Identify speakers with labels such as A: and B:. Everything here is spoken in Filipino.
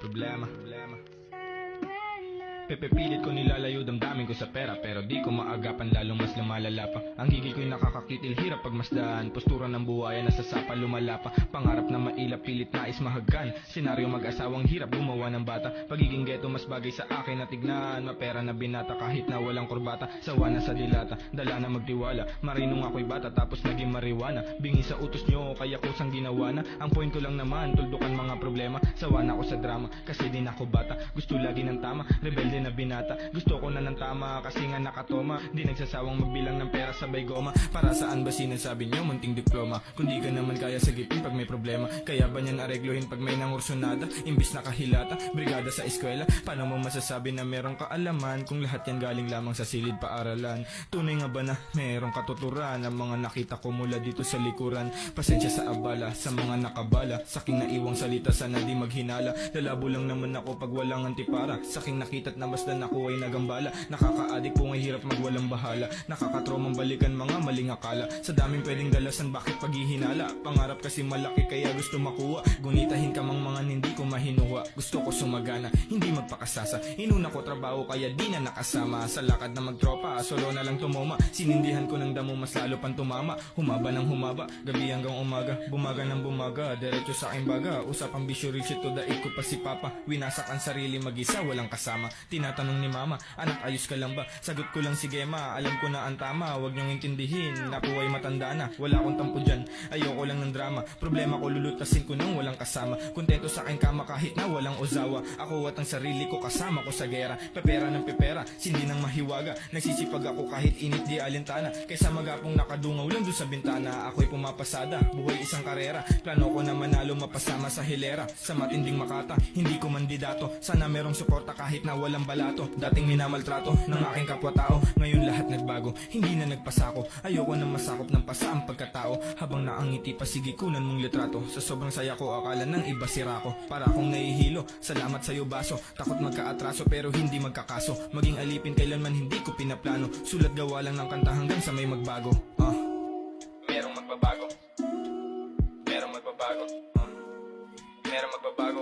A: problema. Pepepilit ko nilalayo damdamin ko sa pera, pero di ko maagapan lalong mas lumalala pa. Ang gigil ko'y nakakakitil, hirap pagmasdaan. Postura ng buhaya, nasa sapa lumala pa. Pangarap na mailap, pilit nais mahagkan. Senaryo mag-asawang hirap gumawa ng bata. Pagiging ghetto mas bagay sa akin na tignan. Mapera na binata kahit na walang kurbata. Sawa na sa dilata, dala na magtiwala. Marinong ako'y bata tapos naging mariwana. Bingi sa utos nyo, kaya kusang ginawa na. Ang point ko lang naman, tuldukan mga problema. Sawa na ako sa drama, kasi din ako bata. Gusto lagi ng tama, rebelde na binata. Gusto ko na ng tama kasi nga nakatoma. Di nagsasawang magbilang ng pera sabay goma. Para saan ba sinasabi nyo munting diploma? Kung di ka naman kaya sagipin pag may problema. Kaya ba niyan aregluhin pag may nangursonada? Imbis nakahilata, brigada sa eskwela. Paano mo masasabi na merong kaalaman kung lahat yan galing lamang sa silid paaralan? Tunay nga ba na merong katuturan ang mga nakita ko mula dito sa likuran? Pasensya sa abala, sa mga nakabala. Saking naiwang salita sana di maghinala. Lalabo lang naman ako pag walang antipara. Saking nakita't namasdan ako ay nagambala. Nakakaadik po ngay hirap magwalang bahala. Nakakatromang balikan mga maling akala. Sa daming pwedeng dalasan bakit paghihinala? Pangarap kasi malaki kaya gusto makuha. Gunitahin ka mang mga hindi ko mahinuha. Gusto ko sumagana, hindi magpakasasa. Inuna ko trabaho kaya di na nakasama. Sa lakad na magtropa, solo na lang tumoma. Sinindihan ko ng damo mas lalo pang tumama. Humaba ng humaba, gabi hanggang umaga. Bumaga ng bumaga, diretso sa aking baga. Usapang bisyo reach to daig ko pa si papa. Winasak ang sarili mag-isa, walang kasama. Tinatanong ni mama, anak ayos ka lang ba? Sagot ko lang sige ma, alam ko na ang tama. Huwag niyong intindihin, ako ay matanda na. Wala akong tampo dyan, ayoko lang ng drama. Problema ko lulutasin ko nang walang kasama. Kontento sa aking kama kahit na walang uzawa. Ako at ang sarili ko kasama ko sa gera. Pepera ng pepera, sindi ng mahiwaga. Nagsisipag ako kahit init di alintana. Kaysa magapong nakadungaw lang doon sa bintana. Ako'y pumapasada, buhay isang karera. Plano ko na manalo mapasama sa hilera. Sa matinding makata, hindi ko mandidato. Sana merong suporta kahit na walang balato. Dating minamaltrato ng aking kapwa-tao. Ngayon lahat nagbago, hindi na nagpasako. Ayoko na masakop ng pasa ang pagkatao. Habang naangiti pa sige kunan mong litrato. Sa sobrang saya ko akala ng iba sira ko. Para akong nahihilo, salamat sa'yo baso. Takot magkaatraso pero hindi magkakaso. Maging alipin kailanman hindi ko pinaplano. Sulat gawa lang ng kanta hanggang sa may magbago. Merong magbabago. Merong magbabago. Merong magbabago.